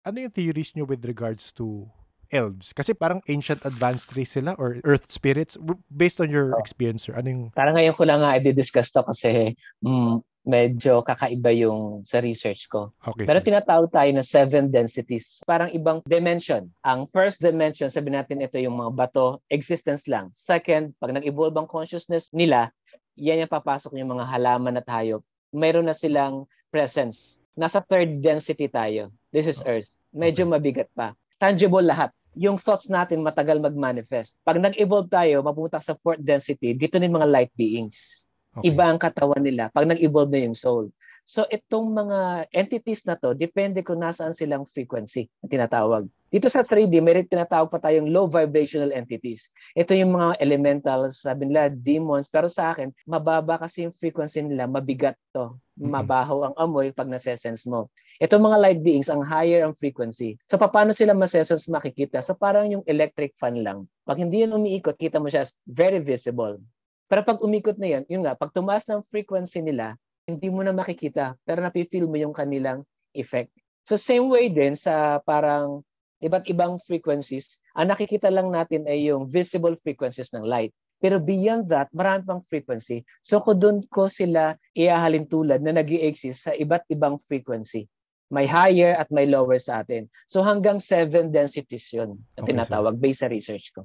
Ano yung theories nyo with regards to elves? Kasi parang ancient advanced race sila or earth spirits. Based on your experience, sir, ano yung... Parang ngayon ko lang nga i-discuss to kasi medyo kakaiba yung sa research ko. Okay, Pero sir. tinatawag tayo na seven densities. Parang ibang dimension. Ang first dimension, sabi natin ito yung mga bato, existence lang. Second, pag nag-evolve ang consciousness nila, yan yung papasok yung mga halaman at hayop. Mayroon na silang presence. Nasa third density tayo. This is Earth. Medyo Okay. mabigat pa. Tangible lahat. Yung thoughts natin matagal mag-manifest. Pag nag-evolve tayo, mapupunta sa fourth density, dito na yung mga light beings. Okay. Iba ang katawan nila pag nag-evolve na yung soul. So itong mga entities na to, depende kung nasaan silang frequency na tinatawag. Dito sa 3D, may tinatawag pa tayong low vibrational entities. Ito yung mga elementals, sabi nila demons, pero sa akin, mababa kasi yung frequency nila, mabigat to. Mabaho ang amoy pag nase-sense mo. Itong mga light beings, ang higher ang frequency. So paano sila masesense makikita? So parang yung electric fan lang. Pag hindi yan umiikot, kita mo siya very visible. Pero pag umikot na yan, yun nga, pag tumaas ng frequency nila, hindi mo na makikita, pero napi-feel mo yung kanilang effect. So same way din sa parang iba't ibang frequencies, ang nakikita lang natin ay yung visible frequencies ng light. Pero beyond that, marami pang frequency. So kung doon ko sila ihahalin tulad na nag-i-exist sa iba't ibang frequency. May higher at may lower sa atin. So hanggang 7 densities yun na Okay, sir. tinatawag based sa research ko.